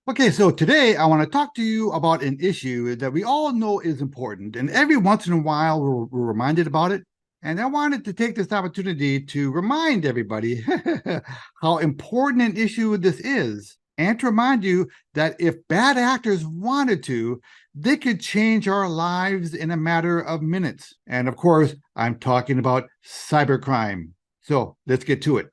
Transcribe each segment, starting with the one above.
Okay, so today I want to talk to you about an issue that we all know is important, and every once in a while we're reminded about it. And I wanted to take this opportunity to remind everybody how important an issue this is, and to remind you that if bad actors wanted to, they could change our lives in a matter of minutes. And of course, I'm talking about cybercrime. So let's get to it.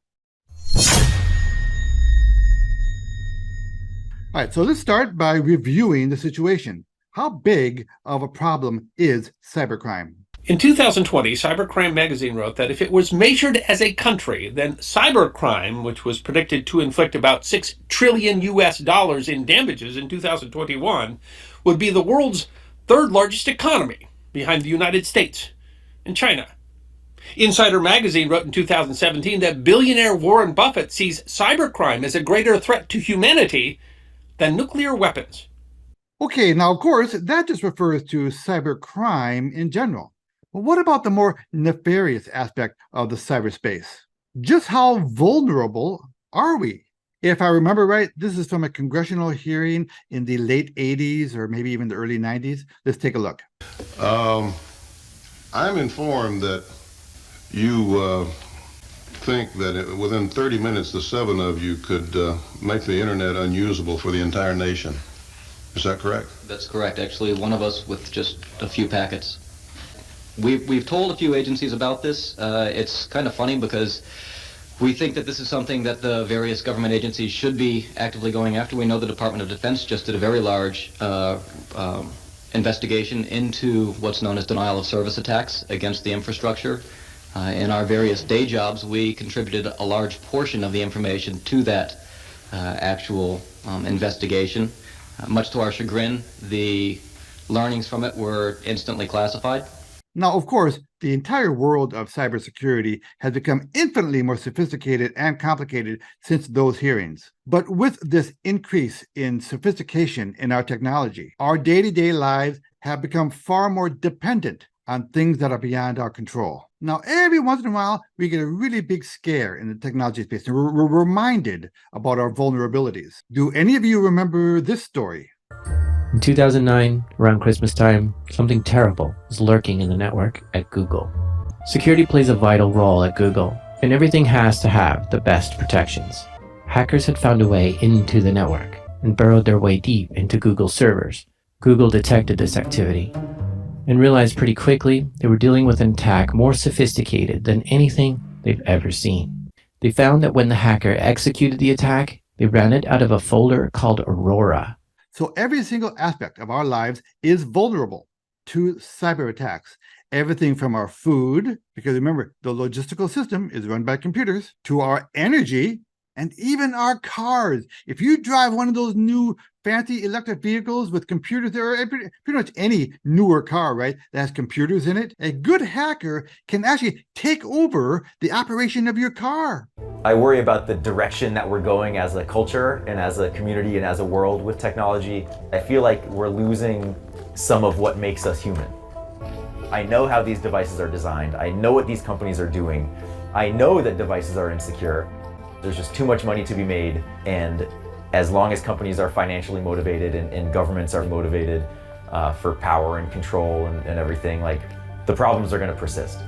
All right, so let's start by reviewing the situation. How big of a problem is cybercrime? In 2020, Cybercrime magazine wrote that if it was measured as a country, then cybercrime, which was predicted to inflict about $6 trillion in damages in 2021, would be the world's third largest economy, behind the United States and China. Insider magazine wrote in 2017 that billionaire Warren Buffett sees cybercrime as a greater threat to humanity than nuclear weapons. Okay, now, of course, that just refers to cybercrime in general. But what about the more nefarious aspect of the cyberspace? Just how vulnerable are we? If I remember right, this is from a congressional hearing in the late 80s or maybe even the early 90s. Let's take a look. I'm informed that you think that within 30 minutes, the seven of you could make the internet unusable for the entire nation. Is that correct? That's correct. Actually, one of us with just a few packets. We've told a few agencies about this. It's kind of funny because we think that this is something that the various government agencies should be actively going after. We know the Department of Defense just did a very large investigation into what's known as denial of service attacks against the infrastructure. In our various day jobs, we contributed a large portion of the information to that actual investigation. Much to our chagrin, the learnings from it were instantly classified. Now, of course, the entire world of cybersecurity has become infinitely more sophisticated and complicated since those hearings. But with this increase in sophistication in our technology, our day-to-day lives have become far more dependent on things that are beyond our control. Now, every once in a while, we get a really big scare in the technology space, and we're reminded about our vulnerabilities. Do any of you remember this story? In 2009, around Christmas time, something terrible was lurking in the network at Google. Security plays a vital role at Google, and everything has to have the best protections. Hackers had found a way into the network and burrowed their way deep into Google's servers. Google detected this activity and realized pretty quickly they were dealing with an attack more sophisticated than anything they've ever seen. They found that when the hacker executed the attack, they ran it out of a folder called Aurora. So every single aspect of our lives is vulnerable to cyber attacks. Everything from our food, because remember, the logistical system is run by computers, to our energy, and even our cars. If you drive one of those new fancy electric vehicles with computers, or pretty much any newer car, right, that has computers in it, a good hacker can actually take over the operation of your car. I worry about the direction that we're going as a culture and as a community and as a world with technology. I feel like we're losing some of what makes us human. I know how these devices are designed. I know what these companies are doing. I know that devices are insecure. There's just too much money to be made, and as long as companies are financially motivated and governments are motivated for power and control and everything, like, the problems are going to persist.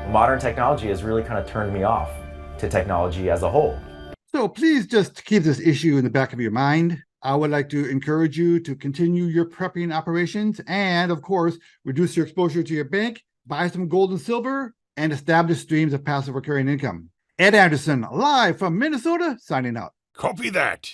Modern technology has really kind of turned me off to technology as a whole. So please just keep this issue in the back of your mind. I would like to encourage you to continue your prepping operations and, of course, reduce your exposure to your bank, buy some gold and silver, and establish streams of passive recurring income. Ed Anderson, live from Minnesota, signing out. Copy that.